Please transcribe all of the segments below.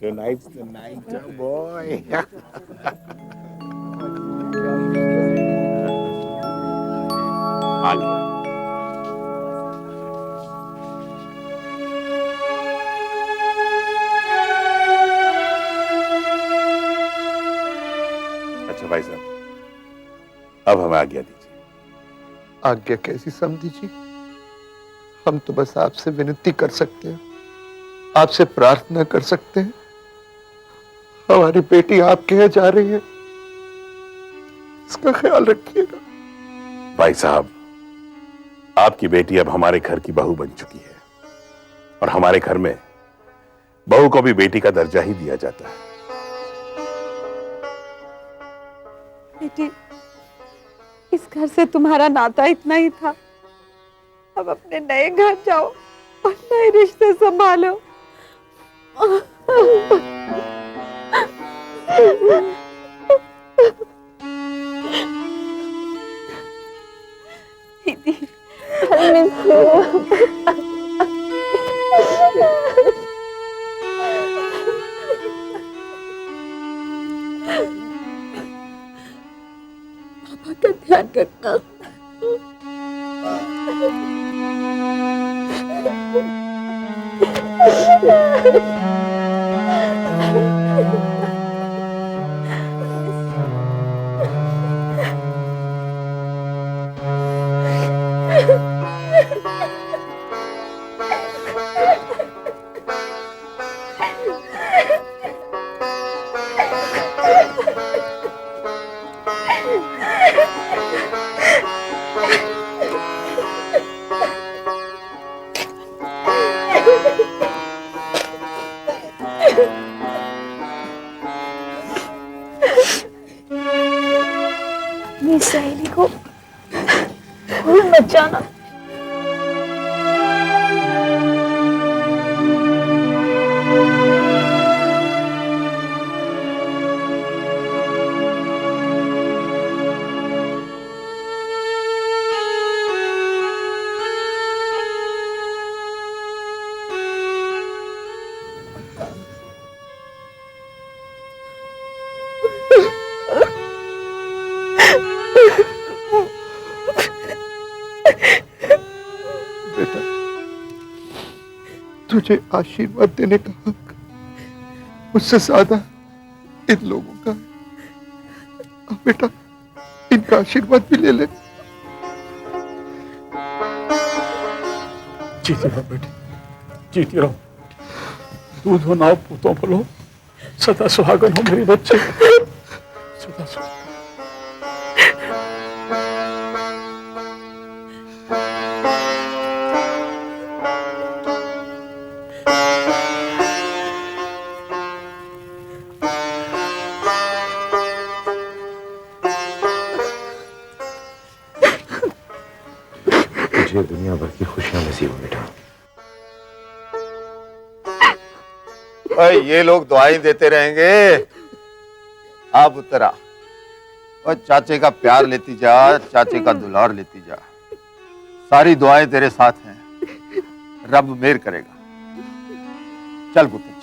Tonight's the night, boy. आ गया। अच्छा भाई साहब, अब हमें आज्ञा दीजिए। आज्ञा कैसी समझी जी? हम तो बस आपसे विनती कर सकते हैं, आपसे प्रार्थना कर सकते हैं। हमारी बेटी आपके यहाँ जा रही है, इसका ख्याल रखिएगा। भाई साहब, आपकी बेटी अब हमारे घर की बहू बन चुकी है और हमारे घर में बहू को भी बेटी का दर्जा ही दिया जाता है। बेटी, इस घर से तुम्हारा नाता इतना ही था। अब अपने नए घर जाओ और नए रिश्ते संभालो। दीदी, पापा का ध्यान रखना। अपनी सहेली को भूल मत जाना। बेटा, तुझे आशीर्वाद देने का हक मुझसे ज्यादा इन लोगों का है। अब बेटा, इनका आशीर्वाद भी ले ले। जीती रहो बेटी, जीती रहो। दूध हो नाव पूतों बोलो, सदा सुहागन हो मेरी बच्चे, सदा सुहागन। तुझे दुनिया भर की खुशियां नसीब हो बेटा। भाई ये लोग दुआएं देते रहेंगे, आप उतरा और चाचे का प्यार लेती जा, चाचे का दुलार लेती जा। सारी दुआएं तेरे साथ हैं, रब मेहर करेगा। चल पुत्र चल।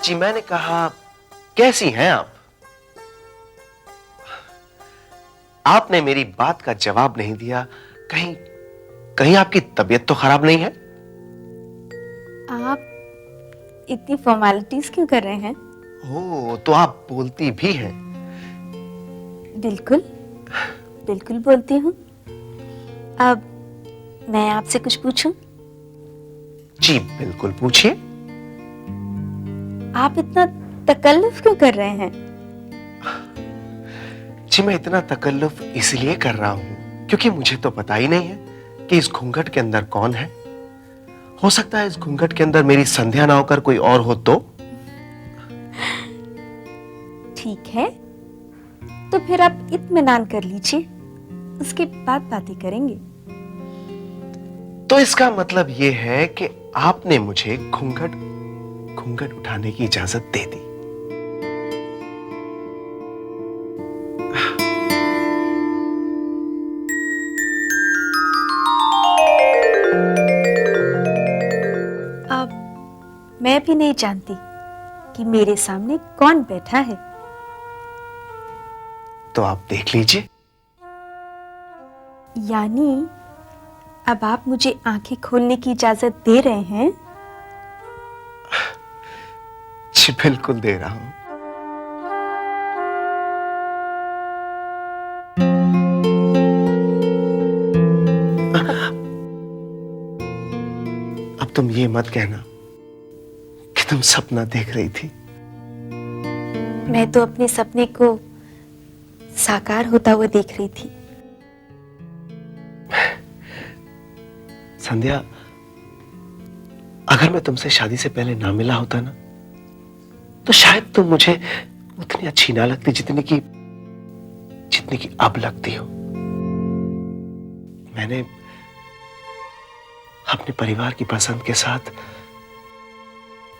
जी मैंने कहा कैसी हैं आप? आपने मेरी बात का जवाब नहीं दिया। कहीं कहीं आपकी तबीयत तो खराब नहीं है? आप इतनी फॉर्मेलिटीज क्यों कर रहे हैं? ओ, तो आप बोलती भी हैं। बिल्कुल बिल्कुल बोलती हूँ। अब मैं आपसे कुछ पूछूं? जी बिल्कुल पूछिए। आप इतना तकल्लुफ क्यों कर रहे हैं? जी मैं इतना तकल्लुफ इसलिए कर रहा हूं क्योंकि मुझे तो पता ही नहीं है कि इस घूंघट के अंदर कौन है। हो सकता है इस घूंघट के अंदर मेरी संध्या ना होकर कोई और हो तो। ठीक है, तो फिर आप इत्मीनान कर लीजिए, उसके बाद बातें करेंगे। तो इसका मतलब यह है कि आपने मुझे घूंघट उठाने की इजाजत दे दी। अब मैं भी नहीं जानती कि मेरे सामने कौन बैठा है। तो आप देख लीजिए। यानी अब आप मुझे आंखें खोलने की इजाजत दे रहे हैं? जी बिल्कुल दे रहा हूं। अब तुम ये मत कहना कि तुम सपना देख रही थी। मैं तो अपने सपने को साकार होता हुआ देख रही थी। संध्या, अगर मैं तुमसे शादी से पहले ना मिला होता ना, तो शायद तुम मुझे उतनी अच्छी ना लगती जितनी की अब लगती हो। मैंने अपने परिवार की पसंद के साथ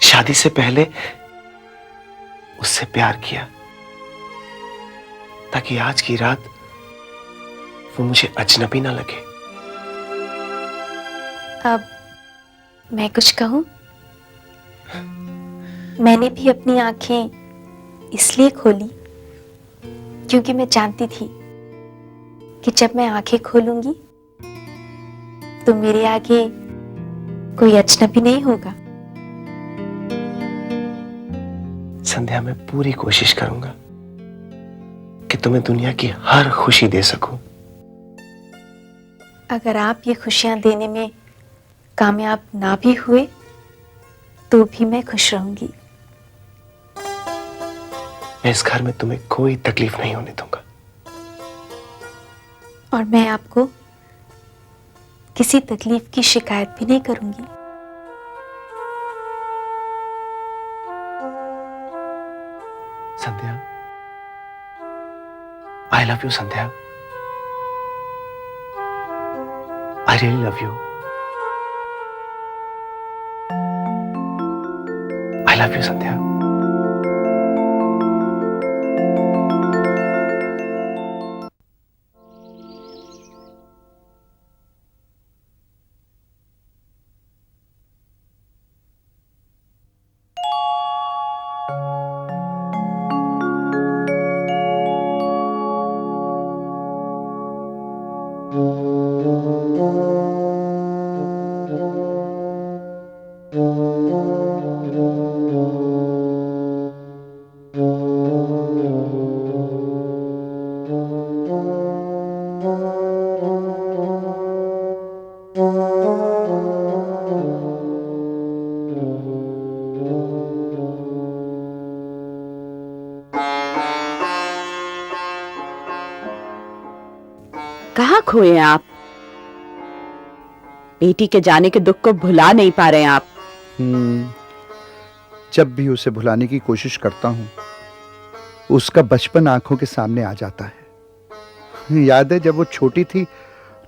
शादी से पहले उससे प्यार किया ताकि आज की रात वो मुझे अजनबी ना लगे। अब मैं कुछ कहूं? मैंने भी अपनी आंखें इसलिए खोली क्योंकि मैं जानती थी कि जब मैं आंखें खोलूंगी तो मेरे आगे कोई अजनबी नहीं होगा। संध्या, मैं पूरी कोशिश करूंगा कि तुम्हें दुनिया की हर खुशी दे सकूं। अगर आप ये खुशियां देने में कामयाब ना भी हुए तो भी मैं खुश रहूंगी। मैं इस घर में तुम्हें कोई तकलीफ नहीं होने दूंगा। और मैं आपको किसी तकलीफ की शिकायत भी नहीं करूंगी। Sandhya, I love you Sandhya, I really love you, I love you Sandhya. कहाँ खोए हैं आप? बेटी के जाने के दुख को भुला नहीं पा रहे हैं आप। जब भी उसे भुलाने की कोशिश करता हूँ, उसका बचपन आंखों के सामने आ जाता है। याद है जब वो छोटी थी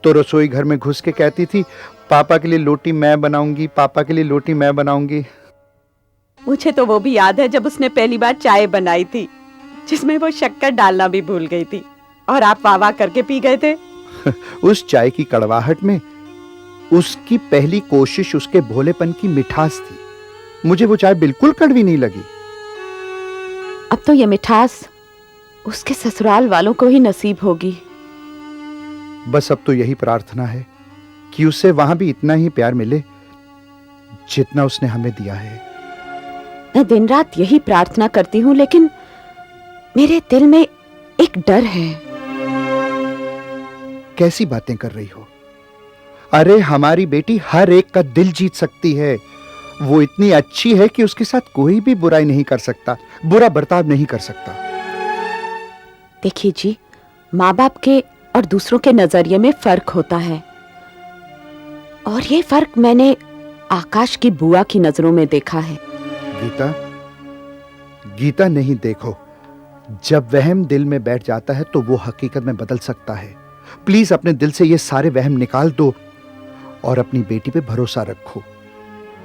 तो रसोई घर में घुस के कहती थी, पापा के लिए लोटी मैं बनाऊंगी, पापा के लिए लोटी मैं बनाऊंगी। मुझे तो वो भी याद है जब उसने पहली बार चाय बनाई थी, जिसमें वो शक्कर डालना भी भूल गई थी और आप वाह वाह करके पी गए थे। उस चाय की कड़वाहट में उसकी पहली कोशिश उसके भोलेपन की मिठास थी। मुझे वो चाय बिल्कुल कड़वी नहीं लगी। अब तो ये मिठास उसके ससुराल वालों को ही नसीब होगी। बस अब तो यही प्रार्थना है कि उसे वहां भी इतना ही प्यार मिले जितना उसने हमें दिया है। मैं दिन रात यही प्रार्थना करती हूँ, लेकिन मेरे दिल में एक डर है। कैसी बातें कर रही हो? अरे हमारी बेटी हर एक का दिल जीत सकती है। वो इतनी अच्छी है कि उसके साथ कोई भी बुराई नहीं कर सकता, बुरा बर्ताव नहीं कर सकता। देखिए जी, माँ बाप के और दूसरों के नजरिए में फर्क होता है, और ये फर्क मैंने आकाश की बुआ की नजरों में देखा है। गीता, गीता नहीं, देखो, जब वहम दिल में बैठ जाता है तो वो हकीकत में बदल सकता है। प्लीज अपने दिल से ये सारे वहम निकाल दो और अपनी बेटी पे भरोसा रखो,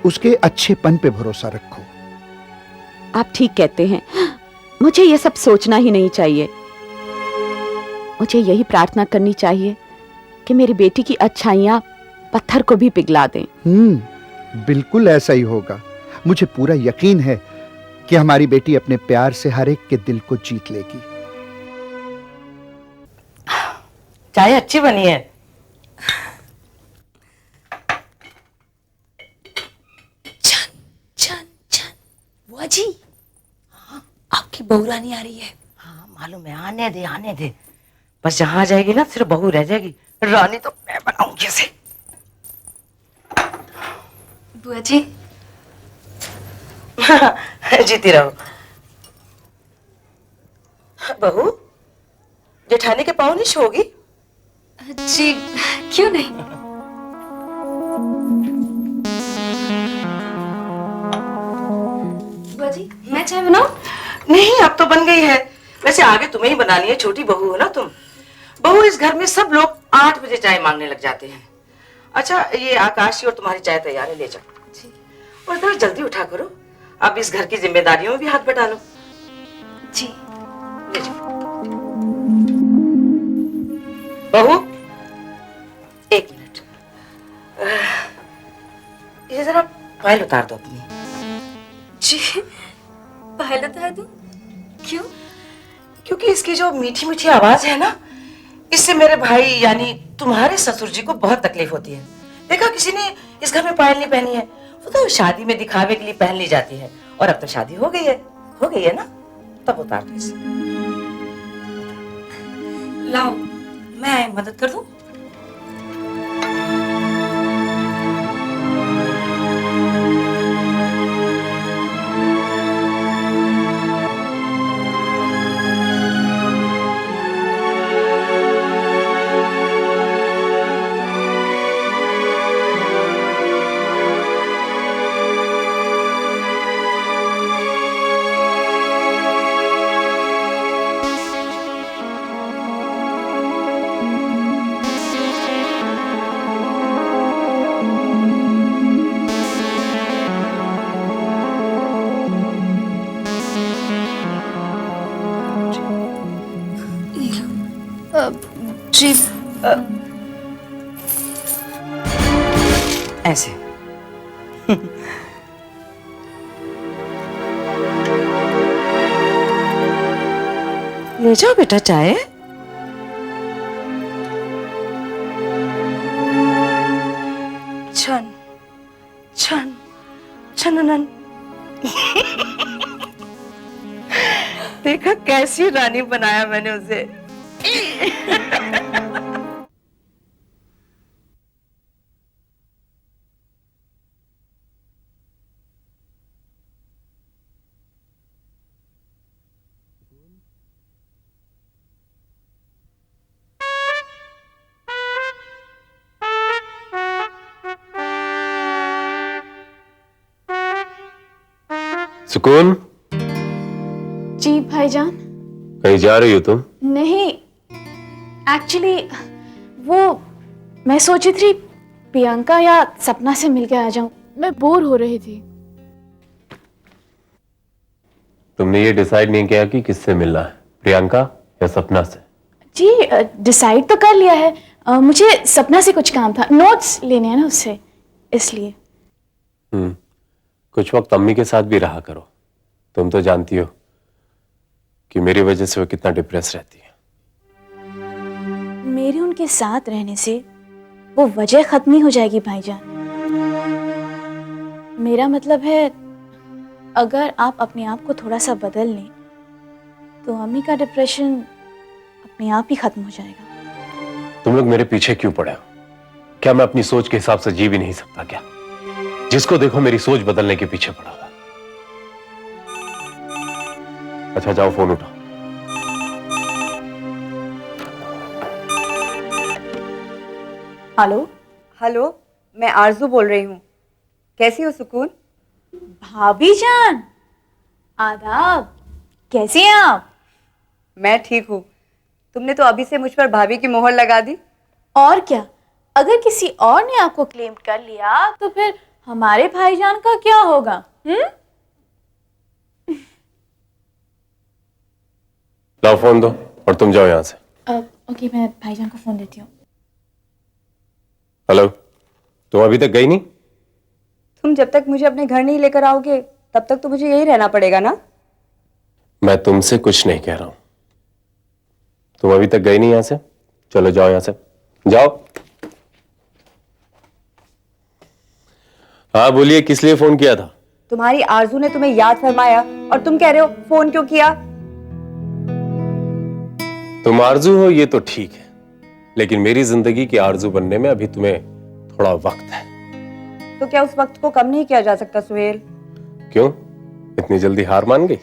उसके अच्छेपन पे भरोसा रखो। आप ठीक कहते हैं, मुझे ये सब सोचना ही नहीं चाहिए। मुझे यही प्रार्थना करनी चाहिए कि मेरी बेटी की अच्छाइयां पत्थर को भी पिघला दें। बिल्कुल ऐसा ही होगा। मुझे पूरा यकीन है कि हमारी बेटी अपने प्यार से हर एक के दिल को जीत लेगी। चाय अच्छी बनी है। चन चन चन, बुआ जी, आपकी बहू रानी आ रही है। हाँ मालूम है, आने दे आने दे। बस जहां जाएगी ना सिर्फ बहू रह जाएगी, रानी तो मैं बनाऊंगी इसे। बुआ जी, जीती रहो। बहू, जेठानी के पाँव नहीं छूओगी? जी क्यों नहीं। बुआ जी, मैं चाय बनाऊं? नहीं, अब तो बन गई है। वैसे आगे तुम्हें ही बनानी है, छोटी बहू हो ना तुम। बहू, इस घर में सब लोग 8 बजे चाय मांगने लग जाते हैं। अच्छा, ये आकाश और तुम्हारी चाय तैयार है, ले जाओ। जी। और थोड़ा जल्दी उठा करो, अब इस घर की जिम्मेदारियों में भी हाथ बटा लो। जी। ले जाओ। बहू, 1 मिनट, ये जरा फाइल उतार दो अपनी। जी, पहले बता दूं? क्यों? क्योंकि इसकी जो मीठी मीठी आवाज है ना, इससे मेरे भाई यानी तुम्हारे ससुर जी को बहुत तकलीफ होती है। देखा, किसी ने इस घर में पायल नहीं पहनी है। वो तो शादी में दिखावे के लिए पहन ली जाती है, और अब तो शादी हो गई है ना, तब उतार दो इसे। लाओ, मैं मदद कर दूं? जी ऐसे ले जाओ बेटा चाय। छन छन छननन। देखा कैसी रानी बनाया मैंने उसे। सुकून, जी भाईजान। कहीं जा रही हो तुम? नहीं, एक्चुअली वो मैं सोची थी प्रियंका या सपना से मिलके आ जाऊं। मैं बोर हो रही थी। तुमने ये डिसाइड नहीं किया कि किससे मिलना है, प्रियंका या सपना से? जी डिसाइड तो कर लिया है। मुझे सपना से कुछ काम था, नोट्स लेने हैं ना उससे, इसलिए। कुछ वक्त अम्मी के साथ भी रहा करो। तुम तो जानती हो कि मेरी वजह से वो कितना डिप्रेस रहती है। मेरे उनके साथ रहने से वो वजह खत्म नहीं हो जाएगी भाईजान। मेरा मतलब है अगर आप अपने आप को थोड़ा सा बदल लें तो अम्मी का डिप्रेशन अपने आप ही खत्म हो जाएगा। तुम लोग मेरे पीछे क्यों पड़े हो? क्या मैं अपनी सोच के हिसाब से जी भी नहीं सकता क्या? जिसको देखो मेरी सोच बदलने के पीछे पड़ा हुआ। अच्छा जाओ फोन उठाओ। हेलो। हेलो, मैं आरजू बोल रही हूँ। कैसी हो सुकून? भाभी जान, आदाब। कैसी हैं आप? मैं ठीक हूँ। तुमने तो अभी से मुझ पर भाभी की मोहर लगा दी। और क्या, अगर किसी और ने आपको क्लेम कर लिया तो फिर हमारे भाईजान का क्या होगा? लाओ फोन दो और तुम जाओ यहां से। ओके, मैं भाईजान को फोन देती हूँ। हेलो, तुम अभी तक गई नहीं? तुम जब तक मुझे अपने घर नहीं लेकर आओगे तब तक तो मुझे यही रहना पड़ेगा ना। मैं तुमसे कुछ नहीं कह रहा हूं। तुम अभी तक गई नहीं यहां से? चलो जाओ यहां से, जाओ। हाँ बोलिए, किस लिए फोन किया था? तुम्हारी आरजू ने तुम्हें याद फरमाया और तुम कह रहे हो फोन क्यों किया? तुम आरजू हो ये तो ठीक है, लेकिन मेरी जिंदगी की आरजू बनने में अभी तुम्हें थोड़ा वक्त है। तो क्या उस वक्त को कम नहीं किया जा सकता सुहेल? क्यों, इतनी जल्दी हार मान गई?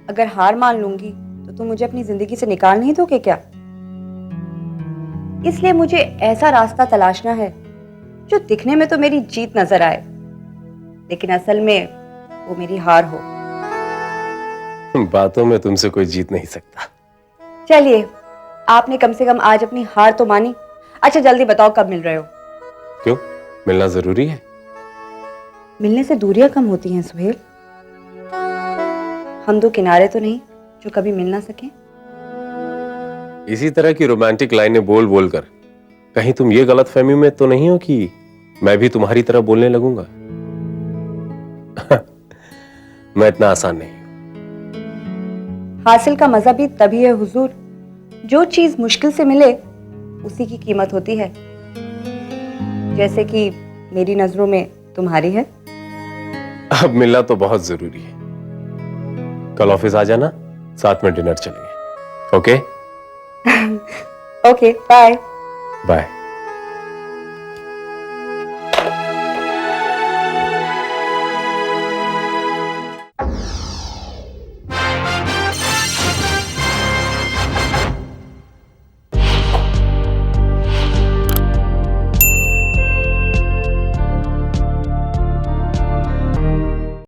अगर हार मान लूंगी तो तुम मुझे अपनी जिंदगी से निकाल नहीं दोगे क्या? इसलिए मुझे ऐसा रास्ता तलाशना है जो दिखने में तो मेरी जीत नजर आए, लेकिन असल में वो मेरी हार हो। बातों में तुमसे कोई जीत नहीं सकता। चलिए, आपने कम से कम आज अपनी हार तो मानी। अच्छा जल्दी बताओ कब मिल रहे हो? क्यों, मिलना जरूरी है? मिलने से दूरियां कम होती हैं सुहेल। हम दो किनारे तो नहीं जो कभी मिल ना सके। इसी तरह की रोमांटिक लाइनें बोल बोलकर कहीं तुम ये गलतफहमी में तो नहीं हो कि मैं भी तुम्हारी तरह बोलने लगूंगा? मैं इतना आसान नहीं हूं। हासिल का मजा भी तभी है हुजूर, जो चीज मुश्किल से मिले उसी की कीमत होती है, जैसे कि मेरी नजरों में तुम्हारी है। अब मिलना तो बहुत जरूरी है। कल ऑफिस आ जाना, साथ में डिनर चलेंगे। ओके? Okay, bye. बाय।